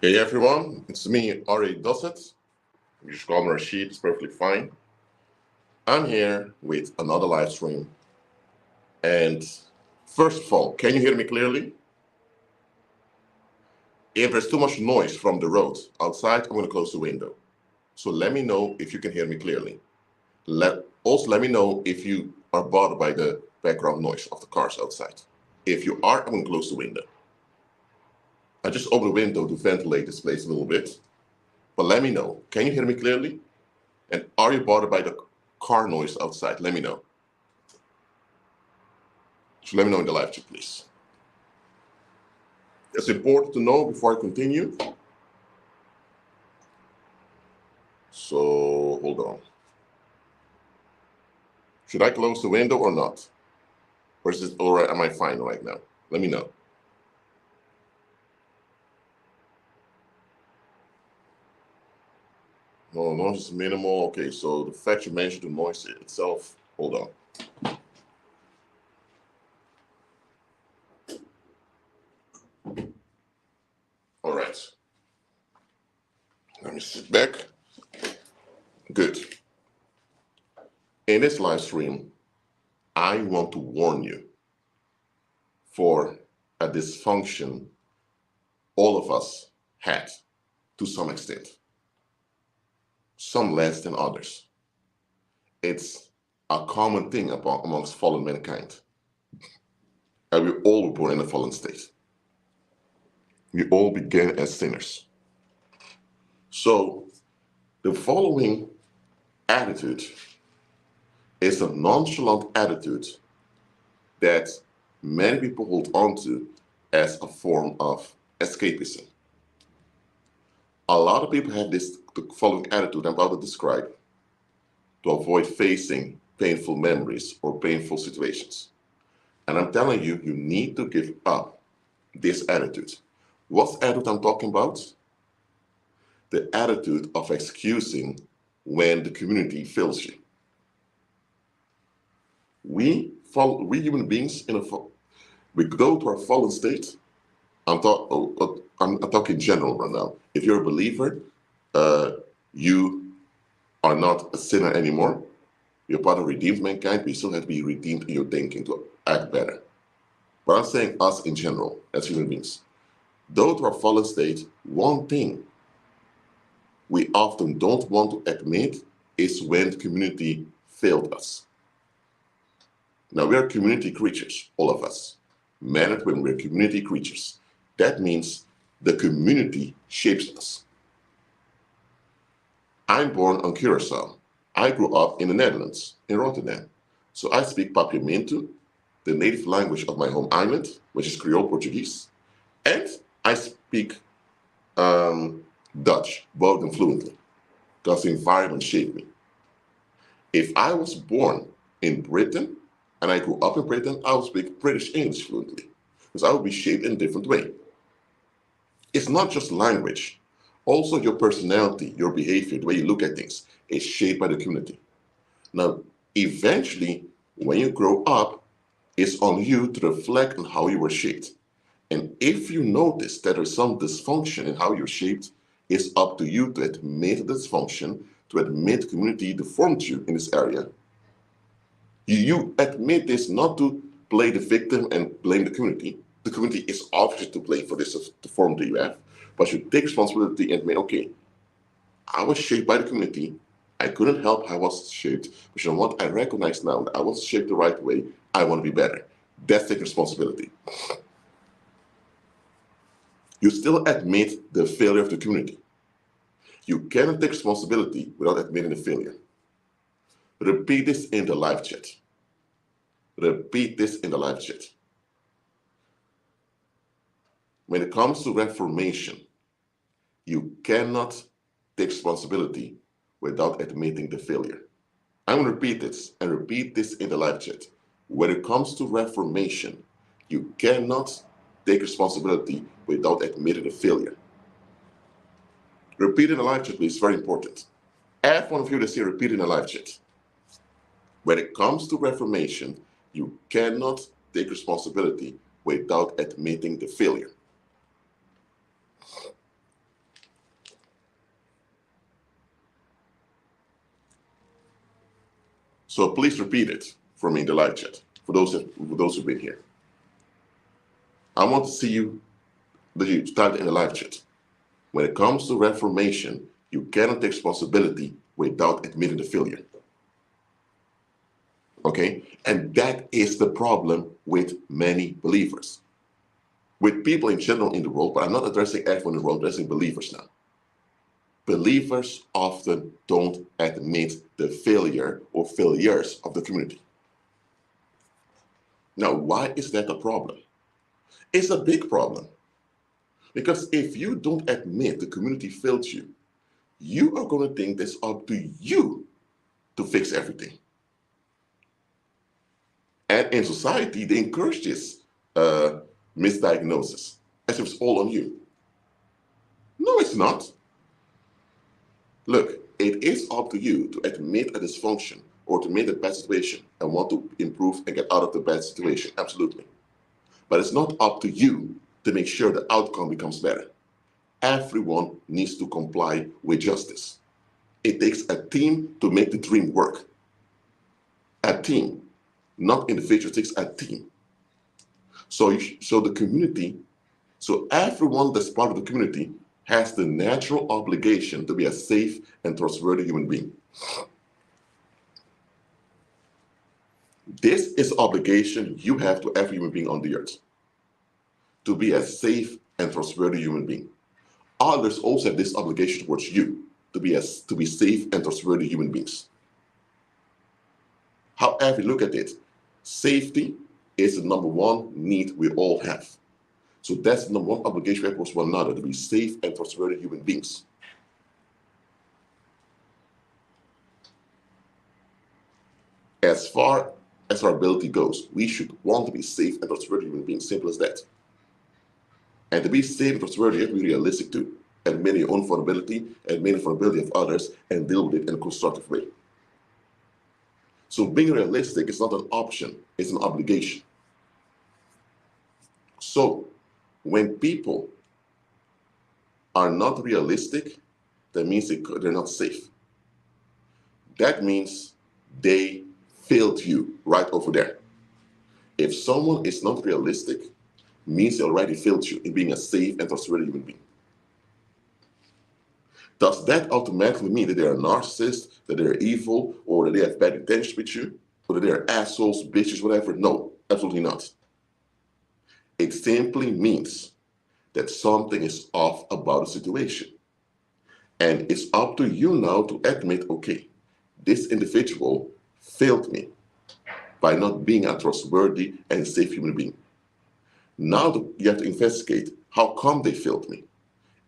Hey everyone, it's me, R.A. Dossett. You just call me Rashid, it's perfectly fine. I'm here with another live stream. And first of all, can you hear me clearly? If there's too much noise from the road outside, I'm going to close the window. So let me know if you can hear me clearly. Also let me know if you are bothered by the background noise of the cars outside. If you are, I'm going to close the window. I just opened the window to ventilate this place a little bit. But let me know, can you hear me clearly? And are you bothered by the car noise outside? Let me know. So let me know in the live chat, please. It's important to know before I continue. So hold on. Should I close the window or not? Or is it all right? Am I fine right now? Let me know. No, noise is minimal. Okay, so the fact you mentioned the noise itself, hold on. All right. Let me sit back. Good. In this live stream, I want to warn you for a dysfunction all of us had to some extent. Some less than others. It's a common thing amongst fallen mankind. And we all were born in a fallen state. We all began as sinners. So the following attitude is a nonchalant attitude that many people hold on to as a form of escapism. A lot of people have the following attitude I'm about to describe to avoid facing painful memories or painful situations. And I'm telling you, you need to give up this attitude. What's attitude I'm talking about? The attitude of excusing when the community fails you. We human beings, we go to our fallen state. I'm talking in general right now. If you're a believer, you are not a sinner anymore. You're part of redeemed mankind, but you still have to be redeemed in your thinking to act better. But I'm saying us in general, as human beings. Though to our fallen state, one thing we often don't want to admit is when the community failed us. Now, we are community creatures, all of us. Men and women, we're community creatures. That means the community shapes us. I'm born on Curaçao. I grew up in the Netherlands, in Rotterdam. So I speak Papiamento, the native language of my home island, which is Creole Portuguese. And I speak Dutch, both and fluently, because the environment shaped me. If I was born in Britain and I grew up in Britain, I would speak British English fluently, because I would be shaped in a different way. It's not just language. Also, your personality, your behavior, the way you look at things is shaped by the community. Now, eventually, when you grow up, it's on you to reflect on how you were shaped. And if you notice that there's some dysfunction in how you're shaped, it's up to you to admit the dysfunction, to admit the community deformed you in this area. You admit this not to play the victim and blame the community. The community is obviously to blame for this deformity you have, but you take responsibility and admit, okay, I was shaped by the community. I couldn't help how I was shaped, but you know what? I recognize now that I was shaped the right way. I want to be better. That's taking responsibility. You still admit the failure of the community. You cannot take responsibility without admitting the failure. Repeat this in the live chat. Repeat this in the live chat. When it comes to reformation, you cannot take responsibility without admitting the failure. I'm going to repeat this and repeat this in the live chat. When it comes to reformation, you cannot take responsibility without admitting the failure. Repeat in the live chat, please. It's very important. Add one of you that's here, repeat in the live chat. When it comes to reformation, you cannot take responsibility without admitting the failure. So please repeat it for me in the live chat, for those who've been here. I want to see you that you start in the live chat. When it comes to reformation, you cannot take responsibility without admitting the failure. Okay? And that is the problem with many believers. With people in general in the world, but I'm not addressing everyone in the world, I'm addressing believers now. Believers often don't admit the failure or failures of the community. Now, why is that a problem? It's a big problem. Because if you don't admit the community failed you, you are going to think it's up to you to fix everything. And in society, they encourage this misdiagnosis, as if it's all on you. No, it's not. Look, it is up to you to admit a dysfunction or to admit a bad situation and want to improve and get out of the bad situation, absolutely. But it's not up to you to make sure the outcome becomes better. Everyone needs to comply with justice. It takes a team to make the dream work. A team, not individuals, it takes a team. So the community, so everyone that's part of the community has the natural obligation to be a safe and trustworthy human being. This is an obligation you have to every human being on the earth, to be a safe and trustworthy human being. Others also have this obligation towards you, to be safe and trustworthy human beings. However you look at it, safety is the number one need we all have. So that's the number one obligation we have towards one another, to be safe and trustworthy human beings. As far as our ability goes, we should want to be safe and trustworthy human beings, simple as that. And to be safe and trustworthy, you have to be realistic too. Admit your own vulnerability, admit the vulnerability of others, and deal with it in a constructive way. So being realistic is not an option, it's an obligation. So when people are not realistic, that means they're not safe. That means they failed you right over there. If someone is not realistic, means they already failed you in being a safe and trustworthy human being. Does that automatically mean that they're a narcissist, that they're evil, or that they have bad intentions with you, or that they're assholes, bitches, whatever? No, absolutely not. It simply means that something is off about the situation. And it's up to you now to admit, okay, this individual failed me by not being a trustworthy and safe human being. Now you have to investigate, how come they failed me?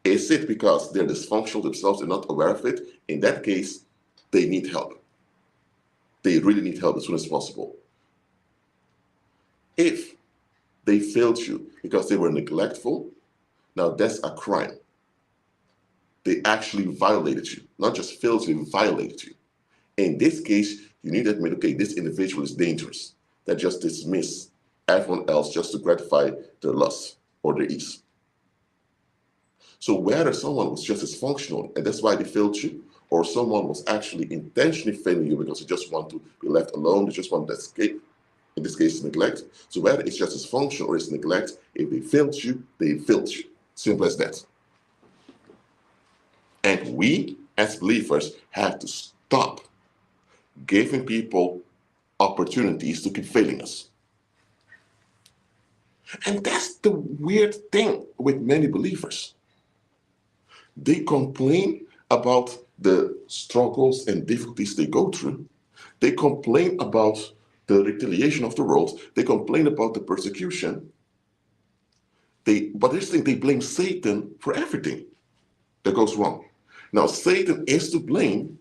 Is it because they're dysfunctional themselves and not aware of it? In that case, they need help. They really need help as soon as possible. If they failed you because they were neglectful, now that's a crime. They actually violated you. Not just failed you, they violated you. In this case, you need to admit, okay, this individual is dangerous. That just dismiss everyone else just to gratify their lust or their ease. So whether someone was just dysfunctional and that's why they failed you, or someone was actually intentionally failing you because they just want to be left alone, they just want to escape, in this case, neglect. So whether it's just dysfunction or it's neglect, if they failed you, they failed you. Simple as that. And we, as believers, have to stop giving people opportunities to keep failing us. And that's the weird thing with many believers. They complain about the struggles and difficulties they go through. They complain about the retaliation of the world. They complain about the persecution. But this thing, they blame Satan for everything that goes wrong. Now, Satan is to blame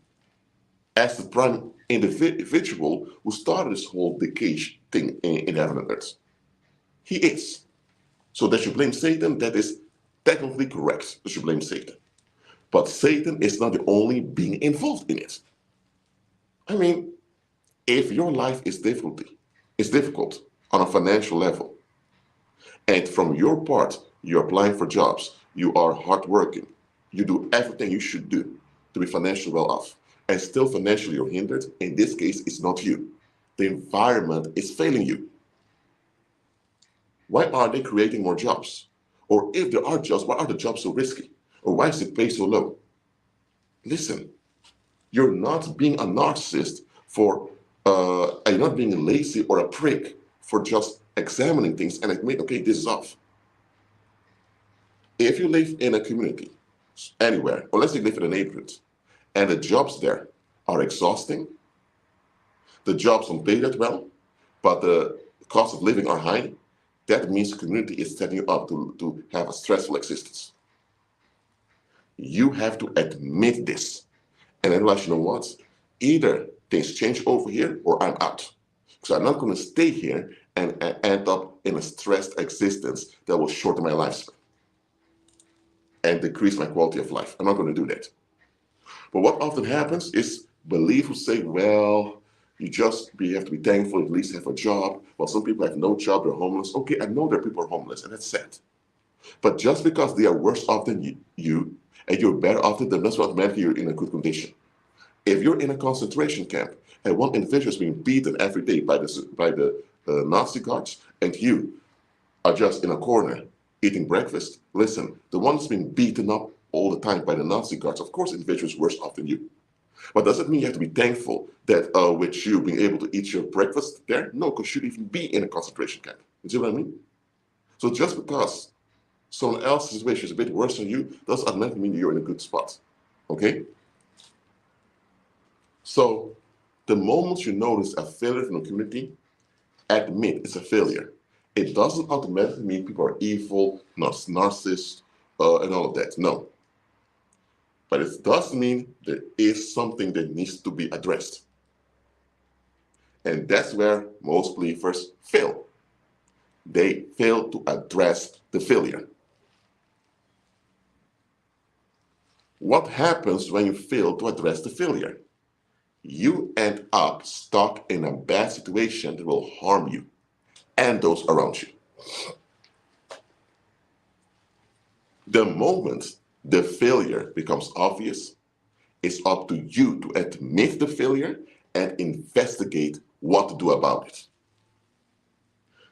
as the prime individual who started this whole decay thing in heaven and earth. He is. So that you blame Satan, that is technically correct, that you blame Satan. But Satan is not the only being involved in it. I mean, if your life is difficult on a financial level, and from your part, you're applying for jobs, you are hardworking, you do everything you should do to be financially well off, and still financially you're hindered, in this case, it's not you. The environment is failing you. Why are they creating more jobs? Or if there are jobs, why are the jobs so risky? Or why is the pay so low? Listen, you're not being a narcissist and you're not being lazy or a prick for just examining things and admit, okay, this is off. If you live in a community, anywhere, or let's say you live in a neighborhood, and the jobs there are exhausting, the jobs don't pay that well, but the cost of living are high, that means the community is setting you up to have a stressful existence. You have to admit this and realize, you know what? Either things change over here or I'm out. So I'm not going to stay here and end up in a stressed existence that will shorten my lifespan and decrease my quality of life. I'm not going to do that. But what often happens is believers who say, well, you have to be thankful, at least have a job. Well, some people have no job, they're homeless. Okay, I know that people are homeless, and that's sad. But just because they are worse off than you and you're better off than them, that's not automatically you're in a good condition. If you're in a concentration camp and one individual is being beaten every day by the Nazi guards, and you are just in a corner eating breakfast, listen, the one that's being beaten up all the time by the Nazi guards, of course, the individual is worse off than you. But does it mean you have to be thankful that with you being able to eat your breakfast there? No, because you should even be in a concentration camp. You see what I mean? So just because someone else's situation is a bit worse than you doesn't automatically mean you're in a good spot. Okay? So the moment you notice a failure from the community, admit it's a failure. It doesn't automatically mean people are evil, narcissists, and all of that. No. But it does mean there is something that needs to be addressed. And that's where most believers fail. They fail to address the failure. What happens when you fail to address the failure? You end up stuck in a bad situation that will harm you and those around you. The moment the failure becomes obvious, it's up to you to admit the failure and investigate what to do about it.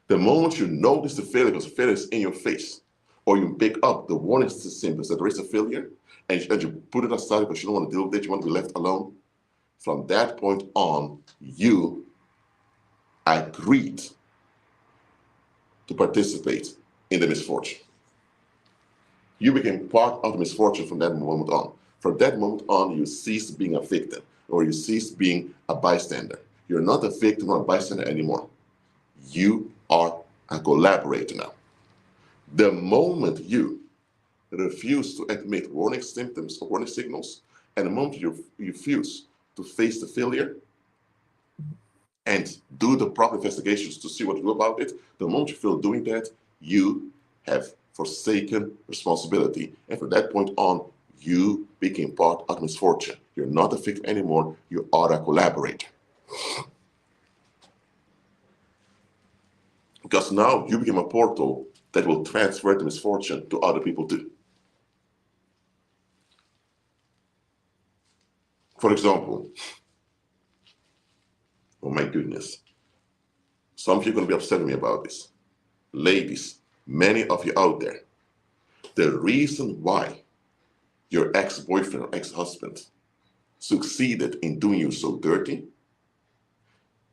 The moment you notice the failure, because the failure is in your face, or you pick up the warning symptoms that there is a failure, and you put it aside because you don't want to deal with it, you want to be left alone, from that point on, you agreed to participate in the misfortune. You became part of the misfortune from that moment on. From that moment on, you ceased being a victim, or you ceased being a bystander. You're not a victim or a bystander anymore. You are a collaborator now. The moment you refuse to admit warning symptoms or warning signals, and the moment you refuse to face the failure and do the proper investigations to see what to do about it, the moment you feel doing that, you have forsaken responsibility. And from that point on, you became part of misfortune. You're not a victim anymore, you are a collaborator. Because now you became a portal that will transfer the misfortune to other people too. For example, oh my goodness, some of you are going to be upset with me about this. Ladies, many of you out there, the reason why your ex-boyfriend or ex-husband succeeded in doing you so dirty,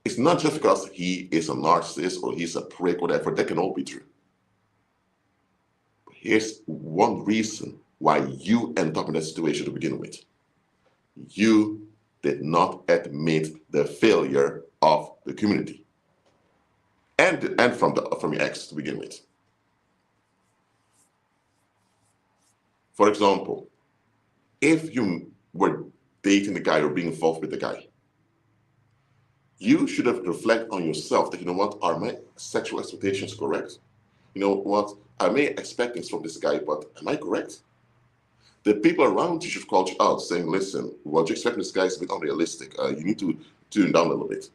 it's not just because he is a narcissist or he's a prick or whatever. That can all be true. But here's one reason why you end up in that situation to begin with. You did not admit the failure of the community and from your ex to begin with. For example, if you were dating the guy or being involved with the guy, you should have reflected on yourself that, you know what, are my sexual expectations correct? You know what, I may expect things from this guy, but am I correct? The people around you should call you out saying, listen, what you expect from this guy is a bit unrealistic. You need to tune down a little bit.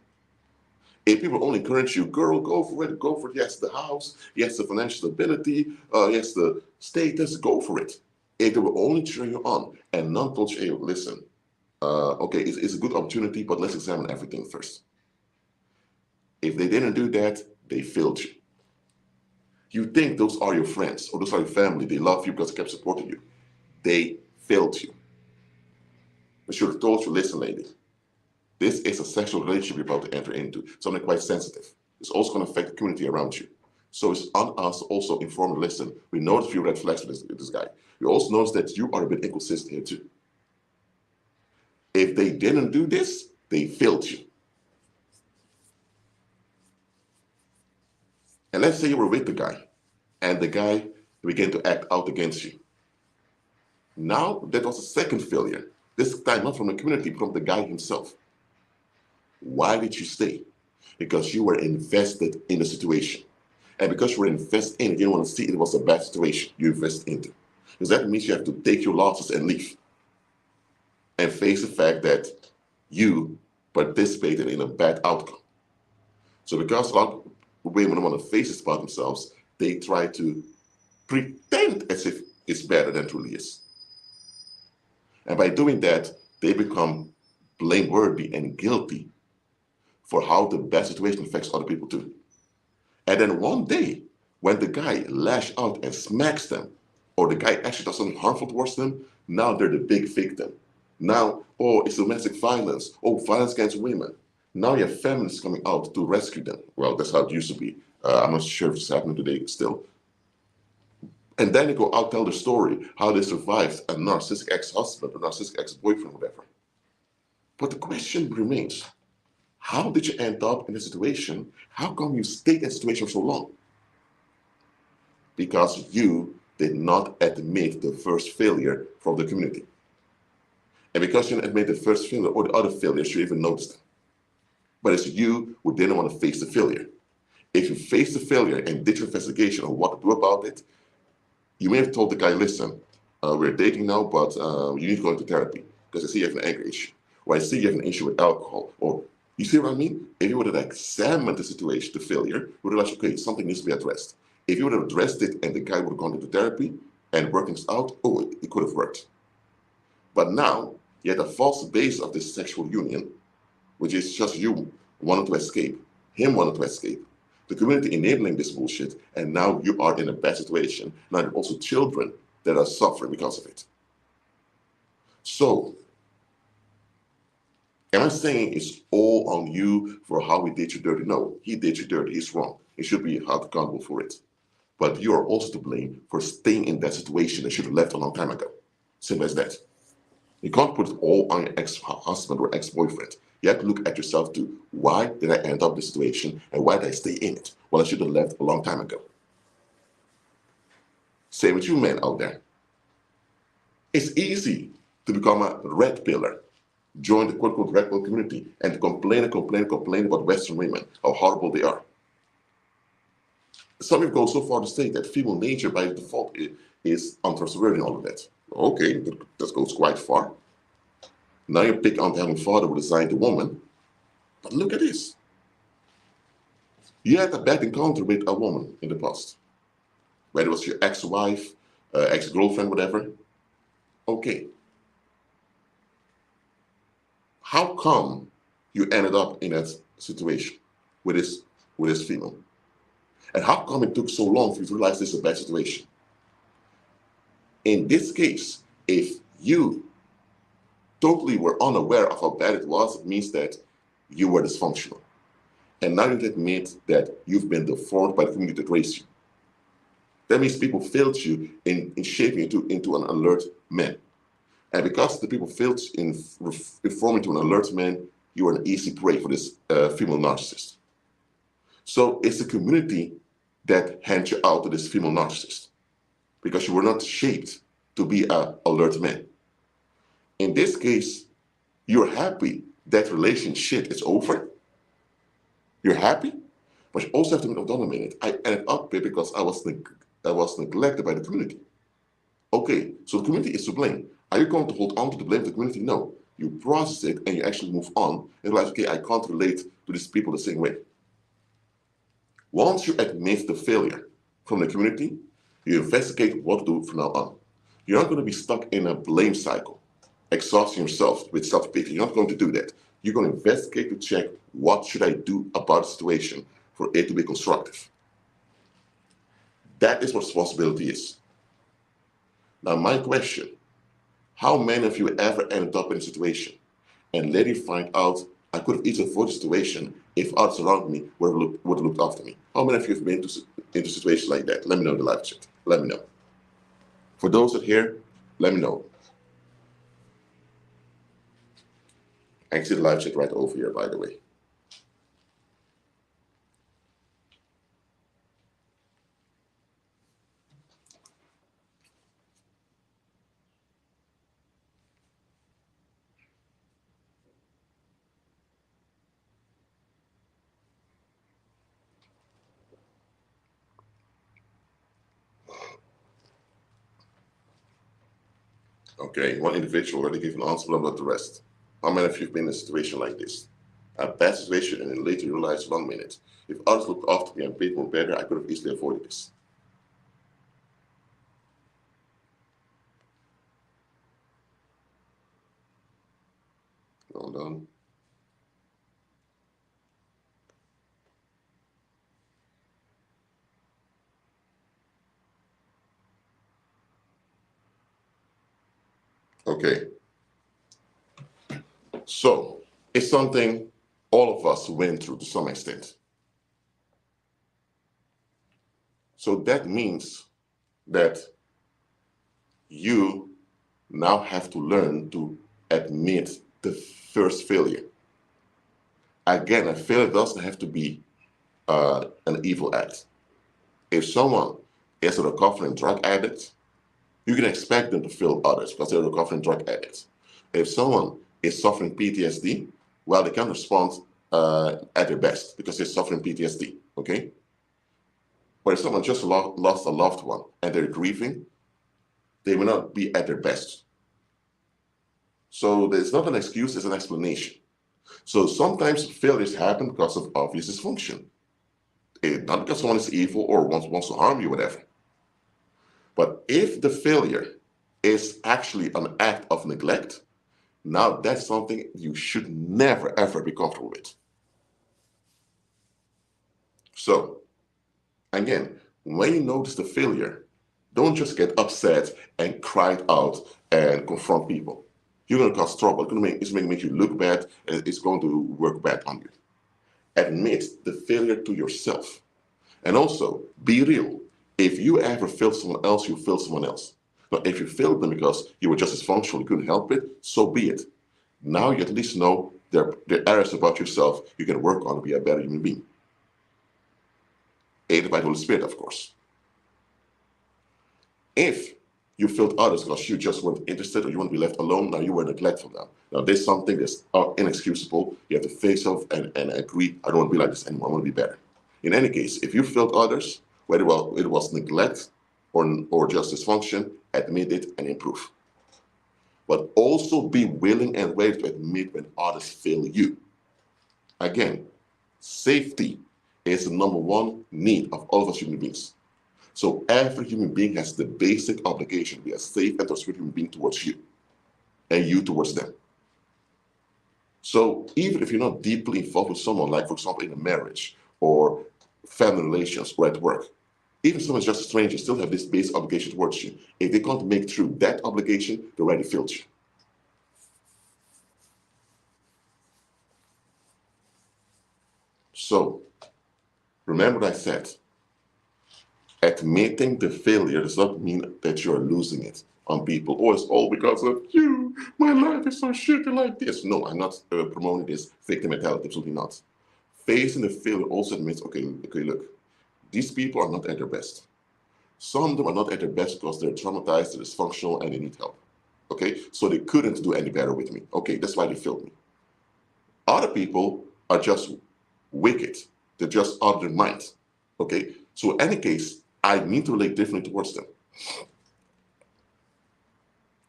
If people only encourage you, girl, go for it, go for it. Yes, the house, yes, the financial stability, yes, the status, go for it. If they will only cheer you on and not told you, hey, listen, okay, it's a good opportunity, but let's examine everything first. If they didn't do that, they failed you. You think those are your friends or those are your family, they love you because they kept supporting you. They failed you. I should have told you, listen, lady, this is a sexual relationship you're about to enter into, something quite sensitive. It's also going to affect the community around you. So it's on us to also inform, listen, we noticed a few red flags with this guy. We also noticed that you are a bit inconsistent here too. If they didn't do this, they failed you. And let's say you were with the guy, and the guy began to act out against you. Now, that was a second failure. This time not from the community, but from the guy himself. Why did you stay? Because you were invested in the situation. And because you were invested in it, you didn't want to see it was a bad situation you invested into. Because that means you have to take your losses and leave. And face the fact that you participated in a bad outcome. So because a lot of women don't want to face this about themselves, they try to pretend as if it's better than it truly is. And by doing that, they become blameworthy and guilty for how the bad situation affects other people too. And then one day, when the guy lashes out and smacks them, or the guy actually does something harmful towards them, now they're the big victim. Now, oh, it's domestic violence. Oh, violence against women. Now you have feminists coming out to rescue them. Well, that's how it used to be. I'm not sure if it's happening today still. And then they go out, tell the story, how they survived a narcissistic ex-husband, a narcissistic ex-boyfriend, whatever. But the question remains, how did you end up in a situation? How come you stayed in that situation for so long? Because you did not admit the first failure from the community. And because you didn't admit the first failure or the other failures, you even noticed them. But it's you who didn't want to face the failure. If you faced the failure and did your investigation on what to do about it, you may have told the guy, listen, we're dating now, but you need to go into therapy because I see you have an anger issue. Or I see you have an issue with alcohol. Or you see what I mean? If you would have examined the situation, the failure, you would have realized, okay, something needs to be addressed. If you would have addressed it and the guy would have gone into therapy and worked things out, oh, it could have worked. But now, you had a false base of this sexual union, which is just you wanting to escape, him wanting to escape, the community enabling this bullshit, and now you are in a bad situation. Now there are also children that are suffering because of it. So, am I saying it's all on you for how he did you dirty? No, he did you dirty, he's wrong. He should be held accountable for it. But you are also to blame for staying in that situation that should have left a long time ago. Simple as that. You can't put it all on your ex-husband or ex-boyfriend. You have to look at yourself too. Why did I end up in this situation and why did I stay in it? Well, I should have left a long time ago. Same with you men out there. It's easy to become a red pillar, join the quote-unquote red pill community and to complain about Western women, how horrible they are. Some people go so far to say that female nature by default is untrustworthy and all of that. Okay, that goes quite far. Now you pick on having father who designed the woman, but look at this. You had a bad encounter with a woman in the past, whether it was your ex-wife, ex-girlfriend, whatever. Okay. How come you ended up in that situation with this female? And how come it took so long for you to realize this is a bad situation? In this case, if you totally were unaware of how bad it was, it means that you were dysfunctional. And now you admit that you've been deformed by the community that raised you. That means people failed you in shaping you into an alert man. And because the people failed in reforming to an alert man, you are an easy prey for this female narcissist. So it's the community that hands you out to this female narcissist because you were not shaped to be an alert man. In this case, you're happy that relationship is over. You're happy, but you also have to hold on a minute. I ended up here because I was neglected by the community. Okay, so the community is to blame. Are you going to hold on to the blame of the community? No. You process it and you actually move on and realize, okay, I can't relate to these people the same way. Once you admit the failure from the community, you investigate what to do from now on. You're not going to be stuck in a blame cycle. exhausting yourself with self-pity. You're not going to do that. You're going to investigate to check what should I do about the situation for it to be constructive. That is what responsibility is. Now, my question, how many of you ever ended up in a situation and later find out I could have easily avoided the situation if others around me would have looked after me? How many of you have been into situations like that? Let me know in the live chat. Let me know. For those that here, let me know. I can see the live chat right over here, by the way. Okay, one individual already gave an answer, but about the rest. How many of you have been in a situation like this? A bad situation and then later realize 1 minute. If others looked after me and paid more better, I could have easily avoided this. Well done. Okay. So it's something all of us went through to some extent. So that means that you now have to learn to admit the first failure. Again, a failure doesn't have to be an evil act. If someone is a recovering drug addict, you can expect them to fail others because they're recovering drug addicts. If someone is suffering PTSD, well, they can respond at their best because they're suffering PTSD, okay? But if someone just lost a loved one and they're grieving, they will not be at their best. So there's not an excuse, it's an explanation. So sometimes failures happen because of obvious dysfunction. Not because someone is evil or wants to harm you, whatever. But if the failure is actually an act of neglect, now that's something you should never, ever be comfortable with. So, again, when you notice the failure, don't just get upset and cry it out and confront people. You're going to cause trouble. It's going to make you look bad, and it's going to work bad on you. Admit the failure to yourself. And also, be real. If you ever failed someone else, you failed someone else. Now, if you failed them because you were just dysfunctional, you couldn't help it, so be it. Now you at least know there are areas about yourself you can work on to be a better human being. Aided by the Holy Spirit, of course. If you failed others because you just weren't interested or you want to be left alone, now you were neglectful now. Now there's something that's inexcusable. You have to face off and agree, I don't want to be like this anymore, I want to be better. In any case, if you failed others, whether it was neglect or just dysfunction, admit it and improve. But also be willing and ready to admit when others fail you. Again, safety is the number one need of all of us human beings. So every human being has the basic obligation to be a safe and trustworthy human being towards you, and you towards them. So even if you're not deeply involved with someone, like for example in a marriage or family relations or at work, even if someone's just a stranger, still have this basic obligation towards you. If they can't make through that obligation, they already failed you. So remember what I said. Admitting the failure does not mean that you're losing it on people. Oh, it's all because of you. My life is so shitty like this. No, I'm not promoting this victim mentality. Absolutely not. Facing the failure also admits, okay, look, these people are not at their best. Some of them are not at their best because they're traumatized, they're dysfunctional, and they need help. Okay, so they couldn't do any better with me. Okay, that's why they failed me. Other people are just wicked. They're just out of their mind. Okay, so in any case, I need to relate differently towards them.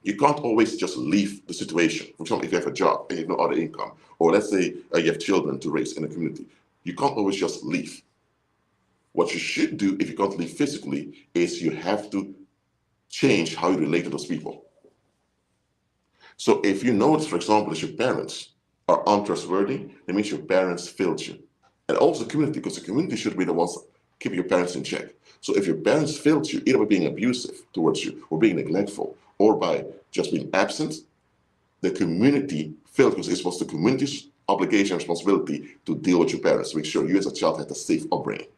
You can't always just leave the situation. For example, if you have a job and you have no other income, or let's say you have children to raise in the community, you can't always just leave. What you should do if you can't leave physically is you have to change how you relate to those people. So if you notice, for example, that your parents are untrustworthy, that means your parents failed you. And also the community, because the community should be the ones keeping your parents in check. So if your parents failed you, either by being abusive towards you, or being neglectful, or by just being absent, the community failed, because it was the community's obligation and responsibility to deal with your parents, to make sure you as a child had a safe upbringing.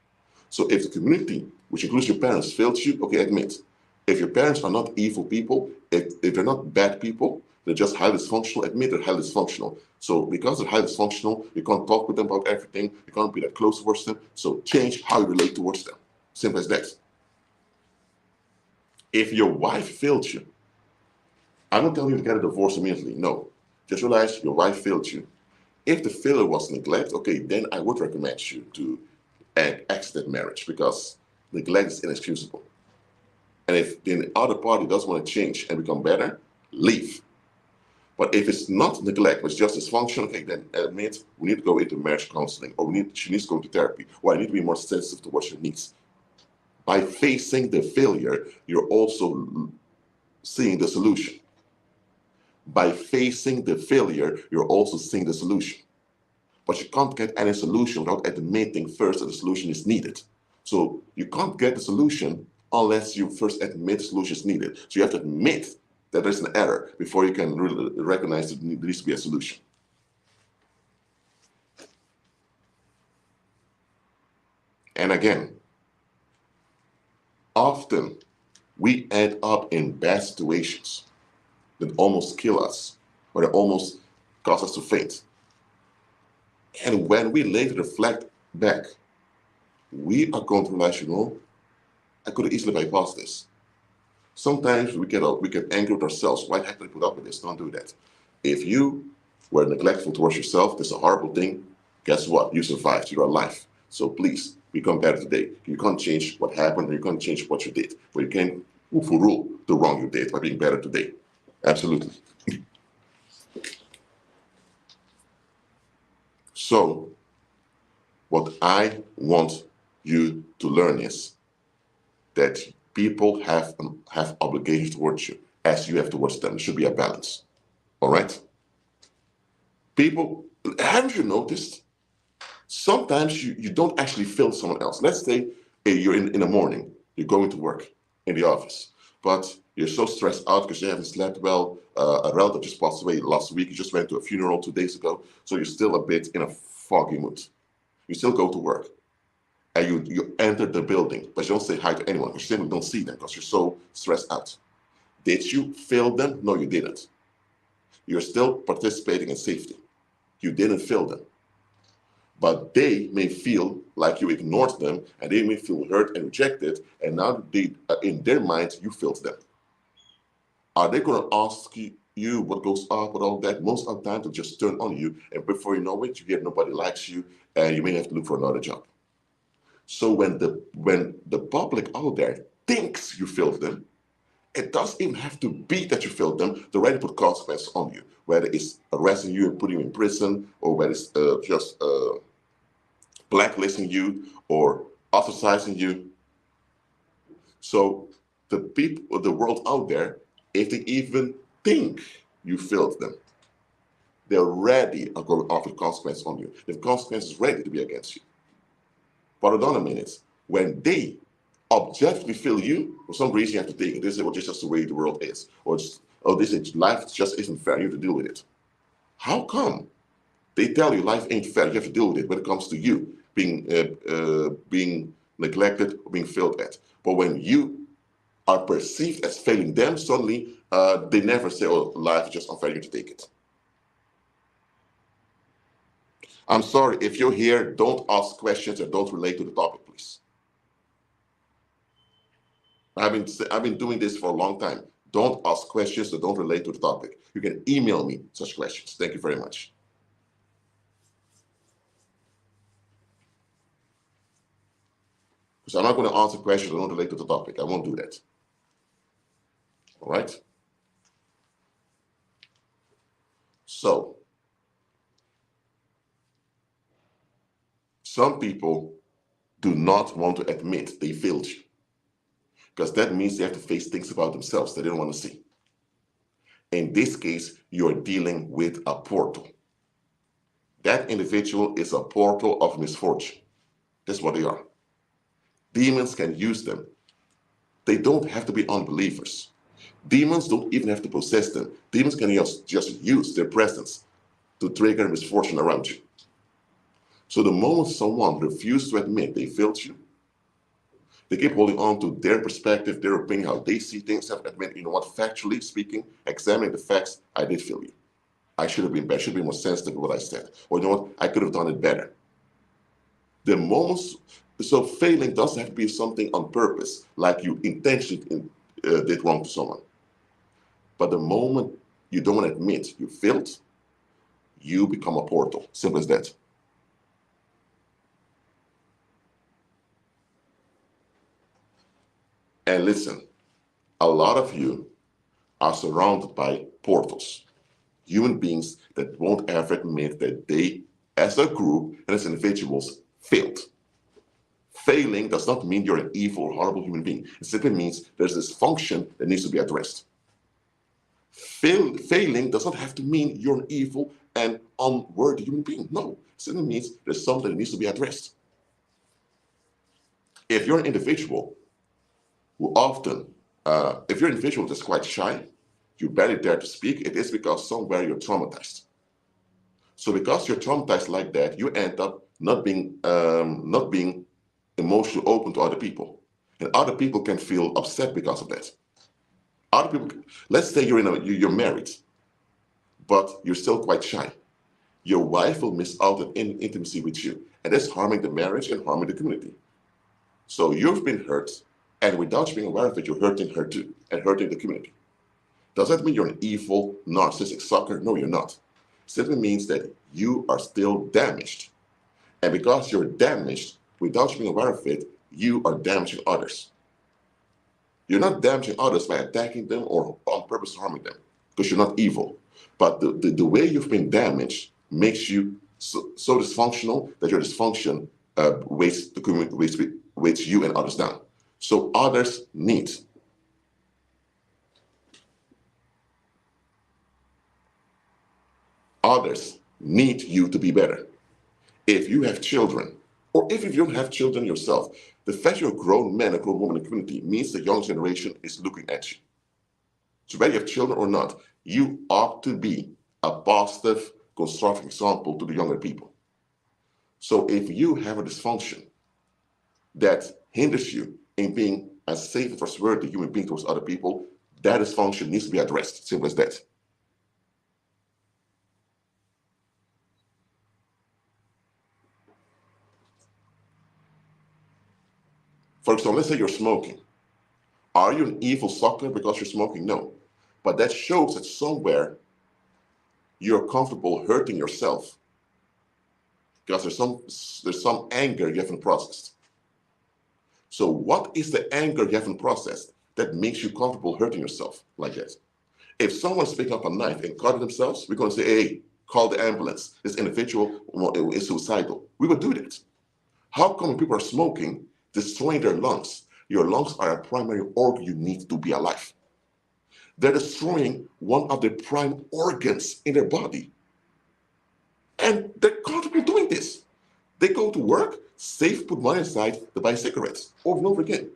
So if the community, which includes your parents, failed you, okay, admit. If your parents are not evil people, if they're not bad people, they're just highly dysfunctional, admit they're highly dysfunctional. So because they're highly dysfunctional, you can't talk with them about everything, you can't be that close towards them, so change how you relate towards them. Simple as that. If your wife failed you, I'm not telling you to get a divorce immediately, no. Just realize your wife failed you. If the failure was neglect, okay, then I would recommend you to exit that marriage, because neglect is inexcusable. And if the other party doesn't want to change and become better, leave. But if it's not neglect, but it's just dysfunction, okay, then admit we need to go into marriage counseling, or she needs to go to therapy, or I need to be more sensitive towards your needs. By facing the failure, you're also seeing the solution. By facing the failure, you're also seeing the solution. But you can't get any solution without admitting first that the solution is needed. So you can't get the solution unless you first admit the solution is needed. So you have to admit that there's an error before you can really recognize that there needs to be a solution. And again, often we end up in bad situations that almost kill us, or that almost cause us to faint. And when we later reflect back, we are going to realize, I could have easily bypassed this. Sometimes we get angry with ourselves. Why the heck did I put up with this? Don't do that. If you were neglectful towards yourself, this is a horrible thing. Guess what? You survived. You're alive. So please become better today. You can't change what happened, or you can't change what you did. But you can overrule the wrong you did by being better today. Absolutely. So what I want you to learn is that people have obligations towards you as you have towards them. There should be a balance. All right? People, haven't you noticed? Sometimes you don't actually feel someone else. Let's say you're in the morning, you're going to work in the office, but you're so stressed out because you haven't slept well. A relative just passed away last week. You just went to a funeral 2 days ago. So you're still a bit in a foggy mood. You still go to work. And you enter the building, but you don't say hi to anyone because you simply don't see them because you're so stressed out. Did you fail them? No, you didn't. You're still participating in safety. You didn't fail them. But they may feel like you ignored them, and they may feel hurt and rejected, and now they, in their mind, you failed them. Are they going to ask you what goes up with all that? Most of the time, they'll just turn on you, and before you know it, you hear nobody likes you, and you may have to look for another job. So when the public out there thinks you failed them, it doesn't even have to be that you failed them. They already put consequences on you, whether it's arresting you and putting you in prison, or whether it's just blacklisting you or ostracizing you. So the people, the world out there, if they even think you failed them, they're ready are going to offer consequences on you. The consequence is ready to be against you. But hold on a minute. When they objectively fail you, for some reason you have to take it. This is just the way the world is. Or this is life just isn't fair. You have to deal with it. How come? They tell you life ain't fair. You have to deal with it when it comes to you being neglected or being failed at. But when you are perceived as failing them, suddenly they never say, "Oh, life is just unfair. You have to take it." I'm sorry, if you're here, don't ask questions or don't relate to the topic, please. I've been doing this for a long time. Don't ask questions that don't relate to the topic. You can email me such questions. Thank you very much. Because I'm not going to answer questions that don't relate to the topic. I won't do that. All right? So, some people do not want to admit they failed you, because that means they have to face things about themselves that they don't want to see. In this case, you're dealing with a portal. That individual is a portal of misfortune. That's what they are. Demons can use them. They don't have to be unbelievers. Demons don't even have to possess them. Demons can just use their presence to trigger misfortune around you. So the moment someone refuses to admit they failed you, they keep holding on to their perspective, their opinion, how they see things, have to admit, you know what, factually speaking, examining the facts, I did fail you. I should have been better, should have been more sensitive to what I said. Or you know what, I could have done it better. The moments, so failing doesn't have to be something on purpose, like you intentionally did wrong to someone. But the moment you don't admit you failed, you become a portal. Simple as that. And listen, a lot of you are surrounded by portals. Human beings that won't ever admit that they, as a group and as individuals, failed. Failing does not mean you're an evil or horrible human being. It simply means there's this function that needs to be addressed. Failing does not have to mean you're an evil and unworthy human being. No, it simply means there's something that needs to be addressed. If you're an individual who often, if you're an individual that's quite shy, you barely dare to speak, it is because somewhere you're traumatized. So because you're traumatized like that, you end up not being emotionally open to other people. And other people can feel upset because of that. Other people, let's say you're married, but you're still quite shy. Your wife will miss out on intimacy with you, and that's harming the marriage and harming the community. So you've been hurt, and without you being aware of it, you're hurting her too, and hurting the community. Does that mean you're an evil, narcissistic sucker? No, you're not. Simply means that you are still damaged. And because you're damaged, without you being aware of it, you are damaging others. You're not damaging others by attacking them or on purpose harming them, because you're not evil. But the way you've been damaged makes you so dysfunctional that your dysfunction weights the community, weights you and others down. So others need. Others need you to be better. If you have children, or if you don't have children yourself, the fact you're a grown man, a grown woman in the community means the young generation is looking at you. So whether you have children or not, you ought to be a positive, constructive example to the younger people. So if you have a dysfunction that hinders you in being a safe and trustworthy human being towards other people, that dysfunction needs to be addressed. Simple as that. For example, let's say you're smoking. Are you an evil sucker because you're smoking? No. But that shows that somewhere you're comfortable hurting yourself because there's some anger you haven't processed. So what is the anger you haven't processed that makes you comfortable hurting yourself like that? If someone's picking up a knife and cutting themselves, we're going to say, hey, call the ambulance. This individual is suicidal. We would do that. How come when people are smoking, destroying their lungs? Your lungs are a primary organ you need to be alive. They're destroying one of the prime organs in their body. And they're comfortable doing this. They go to work, save, put money aside to buy cigarettes over and over again.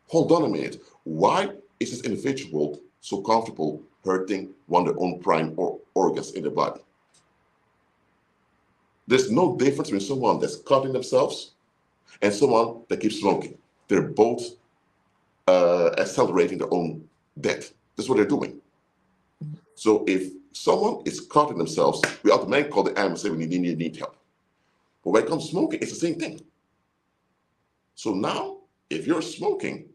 Hold on a minute. Why is this individual so comfortable hurting one of their own prime organs in their body? There's no difference between someone that's cutting themselves and someone that keeps smoking. They're both accelerating their own death. That's what they're doing. So if someone is cutting themselves, we automatically call the ambulance and say we need help. But when it comes to smoking, it's the same thing. So now, if you're smoking,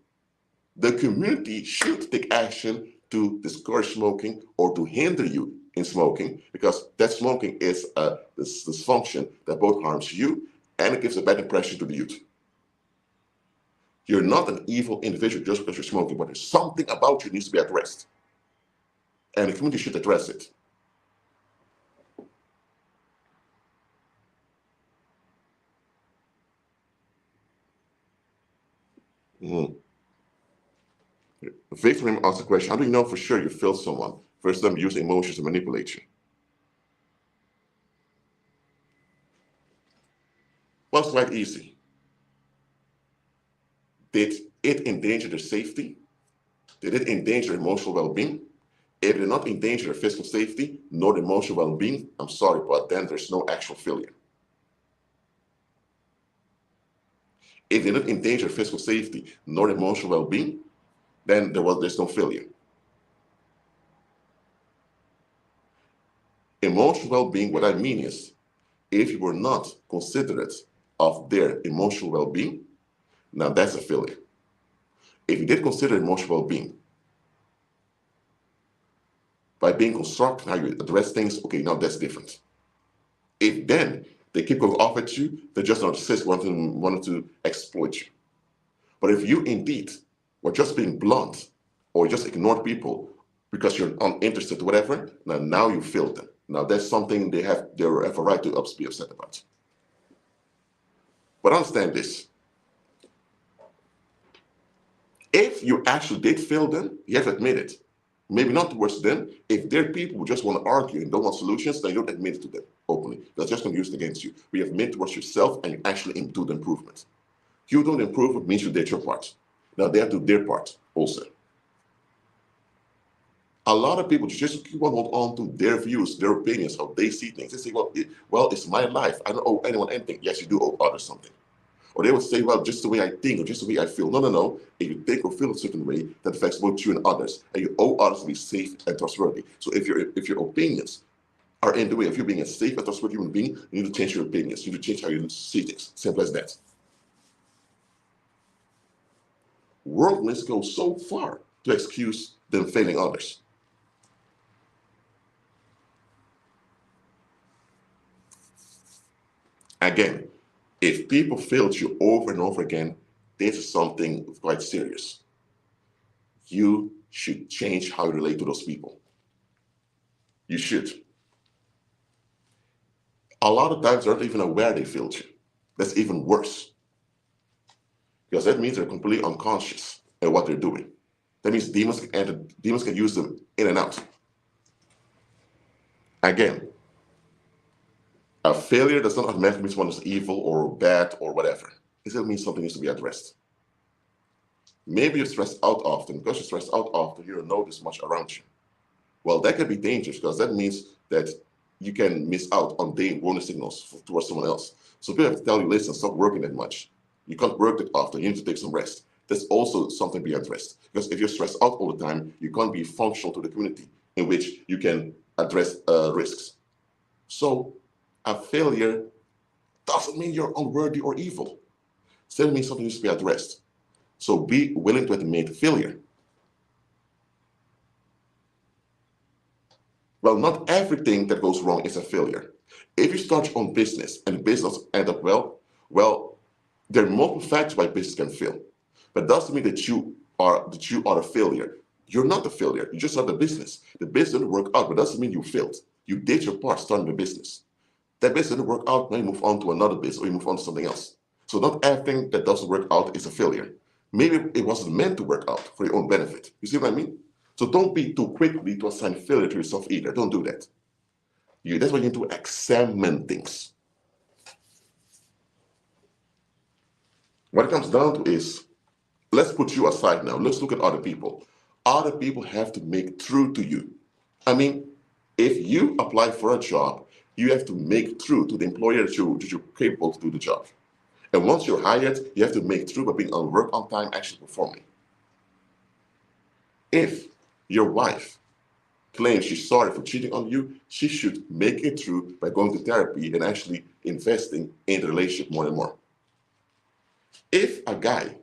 the community should take action to discourage smoking or to hinder you in smoking, because that smoking is this dysfunction that both harms you and it gives a bad impression to the youth. You're not an evil individual just because you're smoking, but there's something about you that needs to be addressed. And the community should address it. Mm-hmm. Victor asked the question, how do you know for sure you failed someone versus them using emotions to manipulate you? Well, it's quite easy. Did it endanger their safety? Did it endanger emotional well-being? If it did not endanger their physical safety nor their emotional well-being, I'm sorry, but then there's no actual failure. If it did not endanger their physical safety nor their emotional well-being, then there's no failure. Emotional well-being, what I mean is, if you were not considerate of their emotional well-being, now that's a failure. If you did consider emotional well-being by being constructive, how you address things, okay, now that's different. If then they keep going off at you, they're just narcissists wanting to exploit you. But if you indeed were just being blunt or just ignored people because you're uninterested or whatever, now you failed them. Now that's something they have a right to be upset about. But understand this. If you actually did fail them, you have to admit it. Maybe not towards them. If they're people who just want to argue and don't want solutions, then you don't admit it to them openly. That's just going to use it against you. But you have admit towards yourself and you actually do the improvement. You don't improve, it means you did your part. Now they have to do their part also. A lot of people just keep on hold on to their views, their opinions, how they see things. They say, well, it's my life. I don't owe anyone anything. Yes, you do owe others something. Or they would say, well, just the way I think or just the way I feel. No. If you think or feel a certain way, that affects both you and others. And you owe others to be safe and trustworthy. So if your opinions are in the way of you being a safe and trustworthy human being, you need to change your opinions. You need to change how you see things. Simple as that. Worldliness goes so far to excuse them failing others. Again, if people failed you over and over again, this is something quite serious. You should change how you relate to those people. You should. A lot of times they're not even aware they failed you. That's even worse. Because that means they're completely unconscious at what they're doing. That means demons can use them in and out. Again, a failure does not automatically mean someone is evil or bad or whatever. It still means something needs to be addressed. Maybe you're stressed out often. Because you're stressed out often, you don't notice much around you. Well, that can be dangerous because that means that you can miss out on warning signals towards someone else. So people have to tell you, listen, stop working that much. You can't work that often. You need to take some rest. That's also something to be addressed. Because if you're stressed out all the time, you can't be functional to the community in which you can address risks. So a failure doesn't mean you're unworthy or evil. Still means something needs to be addressed. So be willing to admit failure. Well, not everything that goes wrong is a failure. If you start your own business and the business ends up well, there are multiple factors why business can fail. But it doesn't mean that you are a failure. You're not a failure. You just started the business. The business didn't work out, but it doesn't mean you failed. You did your part starting the business. That business didn't work out, now you move on to another business or you move on to something else. So not everything that doesn't work out is a failure. Maybe it wasn't meant to work out for your own benefit. You see what I mean? So don't be too quickly to assign failure to yourself either. Don't do that. That's why you need to examine things. What it comes down to is, let's put you aside now. Let's look at other people. Other people have to make true to you. I mean, if you apply for a job, you have to make true to the employer that you're capable to do the job. And once you're hired, you have to make true by being on work on time, actually performing. If your wife claims she's sorry for cheating on you, she should make it true by going to therapy and actually investing in the relationship more and more. If a guy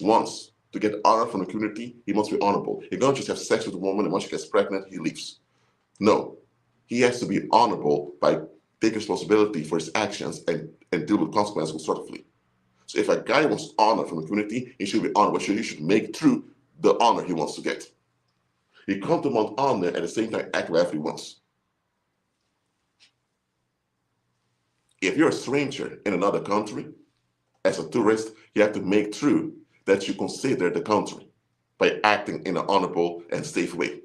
wants to get honor from the community, he must be honorable. He can't just have sex with a woman and once she gets pregnant, he leaves. No, he has to be honorable by taking responsibility for his actions and deal with consequences constructively. So if a guy wants honor from the community, he should be honorable. He should make true the honor he wants to get. He can't demand honor at the same time act wherever he wants. If you're a stranger in another country, as a tourist, you have to make true that you consider the country. by acting in an honorable and safe way.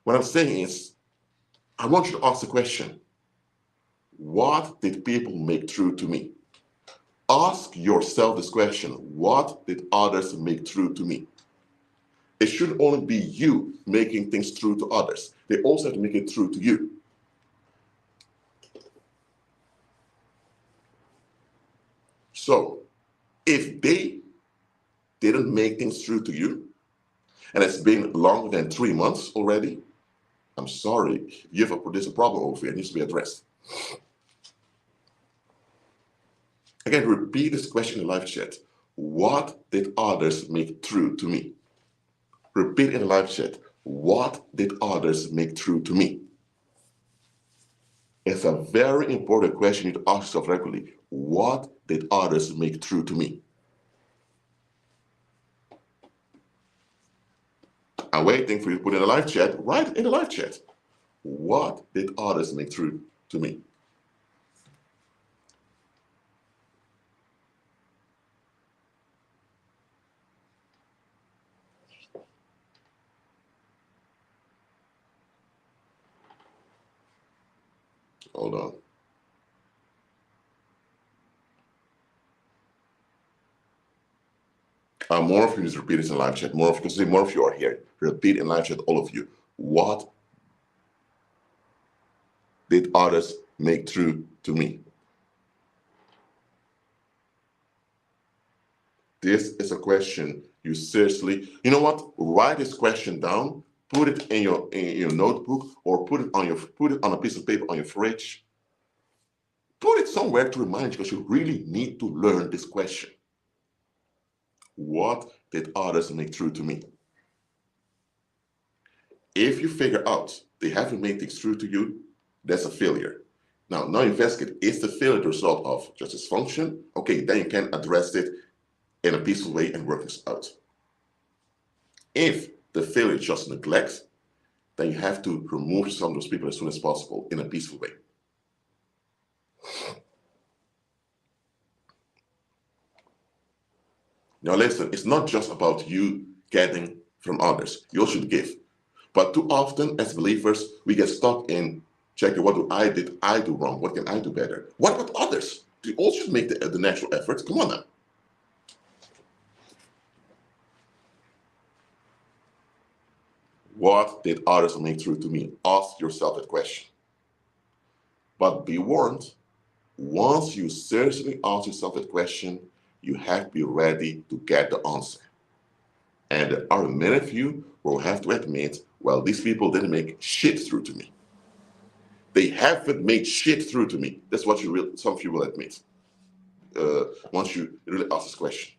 What I'm saying is, I want you to ask the question, what did people make true to me? Ask yourself this question, what did others make true to me? It shouldn't only be you making things true to others. They also have to make it true to you. So, if they didn't make things true to you, and it's been longer than 3 months already, I'm sorry, there's a problem over here. It needs to be addressed. Again, repeat this question in the live chat. What did others make true to me? Repeat in the live chat. What did others make true to me? It's a very important question you need to ask yourself regularly. What did others make true to me? I'm waiting for you to put in the live chat. Write in the live chat. What did others make true to me? Hold on. More of you need to repeat this in live chat. More of you are here. Repeat in live chat, all of you. What did others make true to me? This is a question you seriously, you know what? Write this question down, put it in your notebook, or put it on a piece of paper on your fridge. Put it somewhere to remind you, because you really need to learn this question. What did others make true to me? If you figure out they haven't made things true to you, that's a failure. Now investigate, is the failure the result of just dysfunction? Okay, then you can address it in a peaceful way and work this out. If the failure is just neglect, then you have to remove some of those people as soon as possible in a peaceful way. Now listen, it's not just about you getting from others. You also should give. But too often as believers, we get stuck in checking, what did I do wrong? What can I do better? What about others? You also should make the natural efforts. Come on now. What did others make true to me? Ask yourself that question. But be warned, once you seriously ask yourself that question, you have to be ready to get the answer. And there are many of you who will have to admit, well, these people didn't make shit through to me. They haven't made shit through to me. That's what some of you will admit once you really ask this question.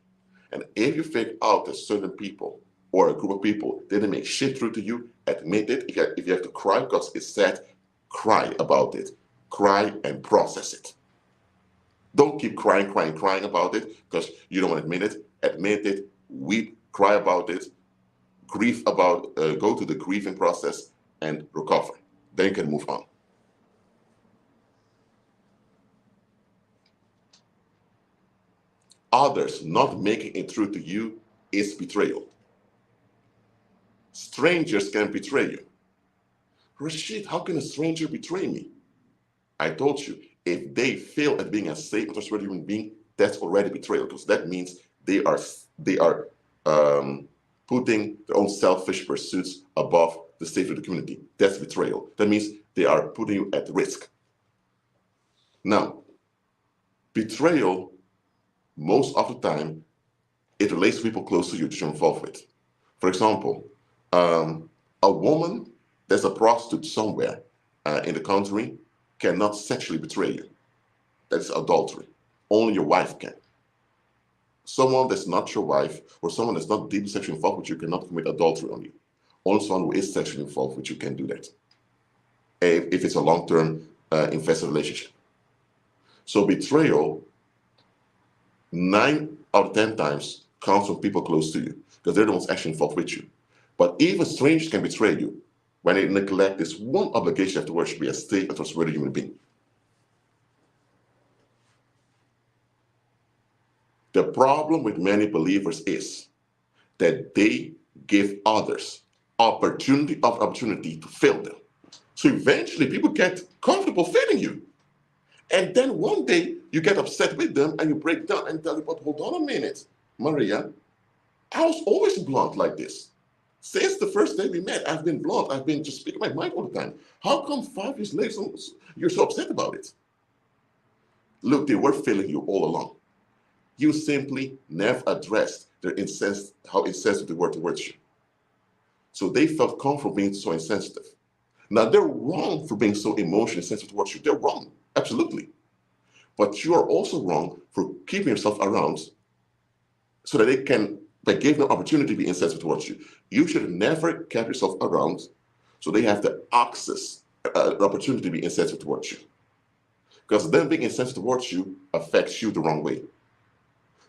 And if you figure out that certain people or a group of people didn't make shit through to you, admit it. If you have to cry, because it's said, cry about it. Cry and process it. Don't keep crying about it because you don't want to admit it. Admit it, weep, cry about it, go to the grieving process and recover. Then you can move on. Others not making it through to you is betrayal. Strangers can betray you. Rashid, how can a stranger betray me? I told you, if they fail at being a safe and trustworthy human being, that's already betrayal, because that means they are putting their own selfish pursuits above the safety of the community. That's betrayal. That means they are putting you at risk. Now, betrayal, most of the time, it relates to people close to you that you're involved with. For example, a woman that's a prostitute somewhere in the country cannot sexually betray you. That's adultery. Only your wife can. Someone that's not your wife or someone that's not deeply sexually involved with you cannot commit adultery on you. Only someone who is sexually involved with you can do that, if it's a long-term invested relationship. So betrayal, 9 out of 10 times, comes from people close to you, because they're the ones actually involved with you. But even strangers can betray you when they neglect this one obligation afterwards to be a safe and trustworthy human being. The problem with many believers is that they give others opportunity to fail them. So eventually people get comfortable failing you. And then one day you get upset with them and you break down and tell them, but hold on a minute, Maria, I was always blunt like this. Since the first day we met, I've been blunt. I've been just speaking my mind all the time. How come 5 years later you're so upset about it? Look, they were failing you all along. You simply never addressed how insensitive they were towards you. So they felt comfortable being so insensitive. Now, they're wrong for being so emotionally sensitive towards you. They're wrong, absolutely. But you are also wrong for keeping yourself around so that they gave them opportunity to be insensitive towards you. You should have never kept yourself around so they have the access, the opportunity to be insensitive towards you. Because them being insensitive towards you affects you the wrong way.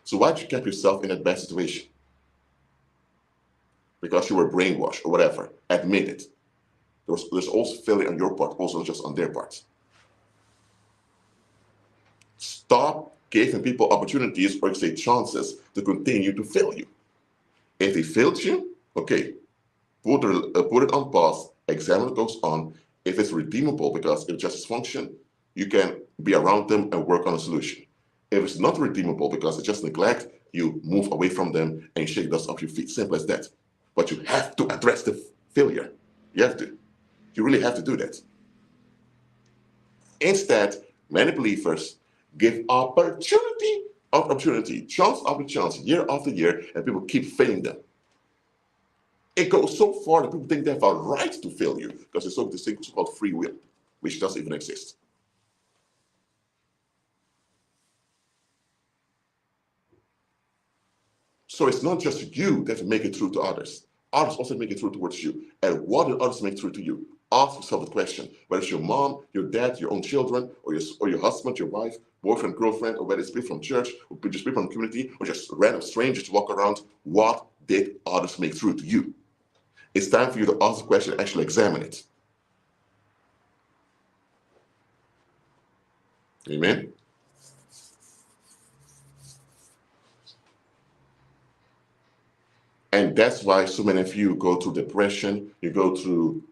So why did you keep yourself in that bad situation? Because you were brainwashed or whatever. Admit it. There's also failure on your part, also not just on their part. Stop giving people opportunities or say chances to continue to fail you. If they failed you, okay, put it on pause, examine what goes on. If it's redeemable because it's just dysfunction, you can be around them and work on a solution. If it's not redeemable because it's just neglect, you move away from them and shake dust off your feet. Simple as that. But you have to address the failure. You have to. You really have to do that. Instead, many believers give opportunity, chance after chance, year after year, and people keep failing them. It goes so far that people think they have a right to fail you because there's this thing called free will, which doesn't even exist. So it's not just you that make it through to others. Others also make it through towards you. And what do others make through to you? Ask yourself the question, whether it's your mom, your dad, your own children, or your husband, your wife, boyfriend, girlfriend, or whether it's people from church, or just people from the community, or just random strangers to walk around, what did others make through to you? It's time for you to ask the question and actually examine it. Amen? And that's why so many of you go through depression, you go through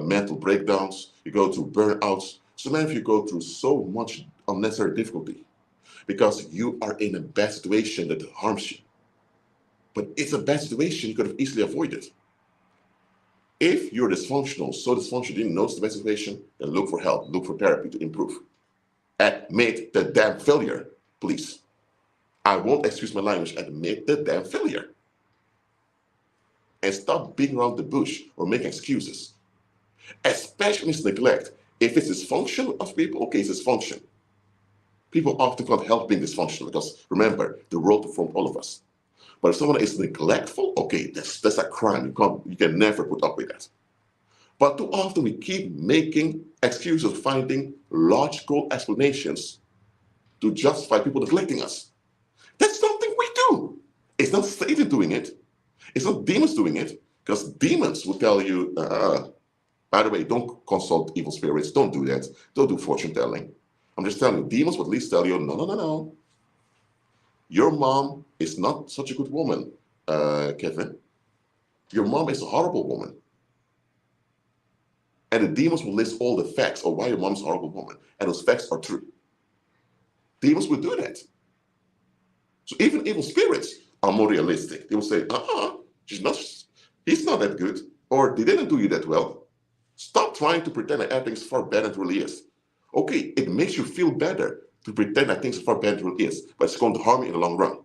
mental breakdowns, you go through burnouts. So many of you go through so much unnecessary difficulty because you are in a bad situation that harms you. But it's a bad situation you could have easily avoided. If you're dysfunctional, so dysfunctional you didn't notice the bad situation, then look for help, look for therapy to improve. Admit the damn failure, please. I won't excuse my language. Admit the damn failure. And stop beating around the bush or making excuses. Especially when it's neglect. If it's dysfunction of people, okay, it's dysfunction. People often can't help being dysfunctional because remember, the world formed all of us. But if someone is neglectful, okay, that's a crime. You can never put up with that. But too often we keep making excuses, finding logical explanations to justify people neglecting us. That's something we do. It's not Satan doing it. It's not demons doing it, because demons will tell you, by the way, don't consult evil spirits. Don't do that. Don't do fortune telling. I'm just telling you, demons will at least tell you, no. Your mom is not such a good woman, Kevin. Your mom is a horrible woman. And the demons will list all the facts of why your mom's a horrible woman. And those facts are true. Demons will do that. So even evil spirits are more realistic. They will say, he's not that good, or they didn't do you that well. Stop trying to pretend that everything's far better than it really is. Okay, it makes you feel better to pretend that things are far better than it really is, but it's going to harm you in the long run.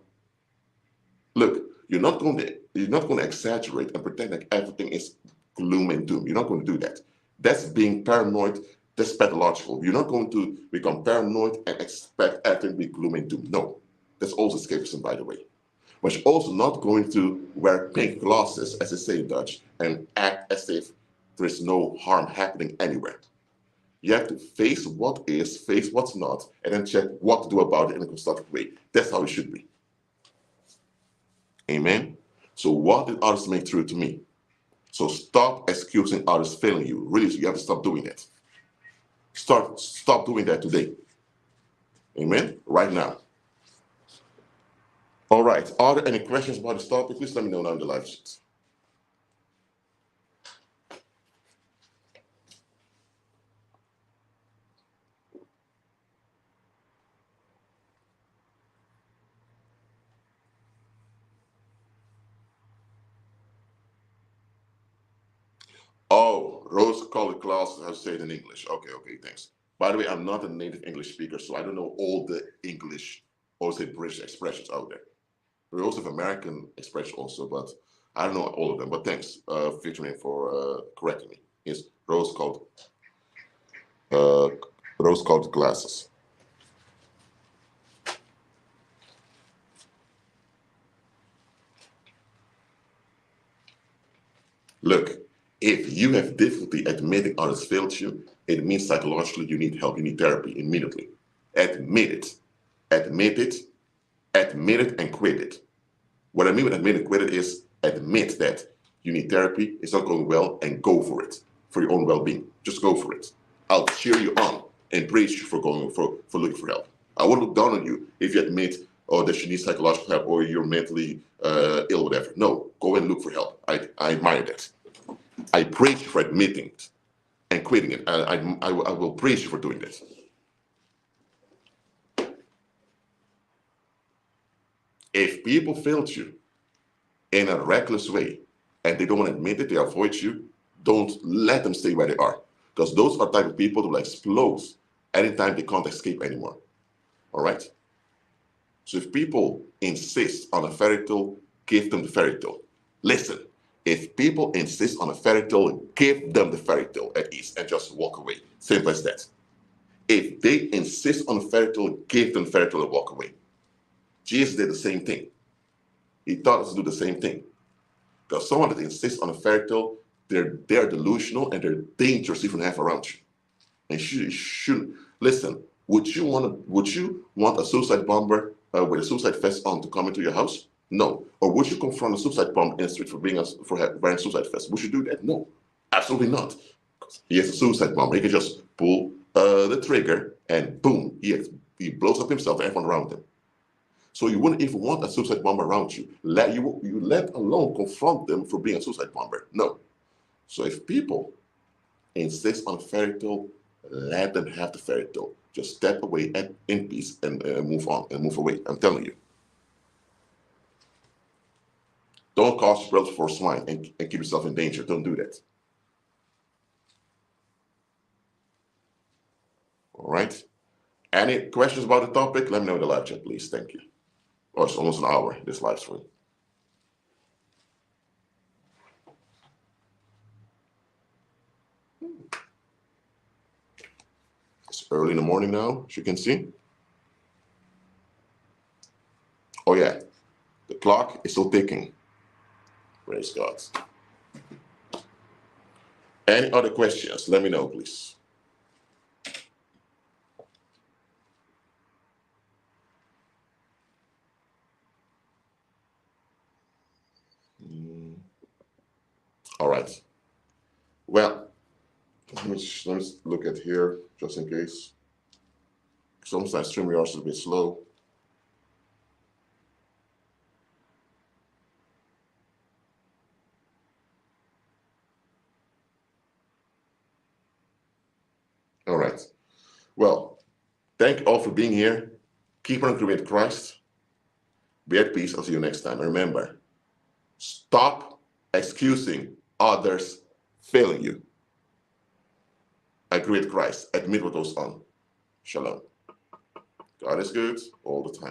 Look, you're not going to exaggerate and pretend like everything is gloom and doom. You're not going to do that. That's being paranoid. That's pathological. You're not going to become paranoid and expect everything to be gloom and doom. No, that's also escapism, by the way. But you're also not going to wear pink glasses, as they say in Dutch, and act as if there is no harm happening anywhere. You have to face what is, face what's not, and then check what to do about it in a constructive way. That's how it should be. Amen? So what did others make through to me? So stop excusing others failing you. Really, you have to stop doing that. Stop doing that today. Amen? Right now. All right, are there any questions about this topic? Please let me know now in the live chat. Oh, rose-colored glasses, I say it in English. Okay, thanks. By the way, I'm not a native English speaker, so I don't know all the English or say British expressions out there. We also have American expressions also, but I don't know all of them. But thanks, Victorine, for correcting me. Yes, uh, rose-colored glasses. Look, if you have difficulty admitting others failed you, it means psychologically you need help, you need therapy immediately. Admit it. Admit it. Admit it and quit it. What I mean with admit and quit it is admit that you need therapy, it's not going well, and go for it for your own well-being. Just go for it. I'll cheer you on and praise you for going for looking for help. I won't look down on you if you admit that you need psychological help or you're mentally ill, whatever. No, go and look for help. I admire that. I praise you for admitting it and quitting it. I will praise you for doing that. If people failed you in a reckless way and they don't want to admit it, they avoid you, don't let them stay where they are. Because those are the type of people who will explode anytime they can't escape anymore. All right? So if people insist on a fairy tale, give them the fairy tale. Listen, if people insist on a fairy tale, give them the fairy tale at ease and just walk away. Simple as that. If they insist on a fairy tale, give them the fairy tale and walk away. Jesus did the same thing. He taught us to do the same thing. Because someone that insists on a fairy tale, they're delusional and they're dangerous even to have around you. And you shouldn't listen. Would you want a suicide bomber with a suicide vest on to come into your house? No. Or would you confront a suicide bomber in the street for wearing a suicide vest? Would you do that? No, absolutely not. He has a suicide bomber. He can just pull the trigger and boom, he blows up himself and everyone around him. So you wouldn't even want a suicide bomber around you. Let alone confront them for being a suicide bomber. No. So if people insist on a fairy tale, let them have the fairy tale. Just step away in peace and move on and move away. I'm telling you. Don't cause your brother for swine and keep yourself in danger. Don't do that. All right. Any questions about the topic? Let me know in the live chat, please. Thank you. Oh, it's almost an hour, this live stream. It's early in the morning now, as you can see. Oh yeah, the clock is still ticking. Praise God. Any other questions? Let me know, please. All right. Well, let me look at here just in case. Sometimes StreamYard is a bit slow. All right. Well, thank you all for being here. Keep on agreeing with Christ. Be at peace. I'll see you next time. And remember, stop excusing others failing you. Agree with Christ. Admit what goes on. Shalom. God is good all the time.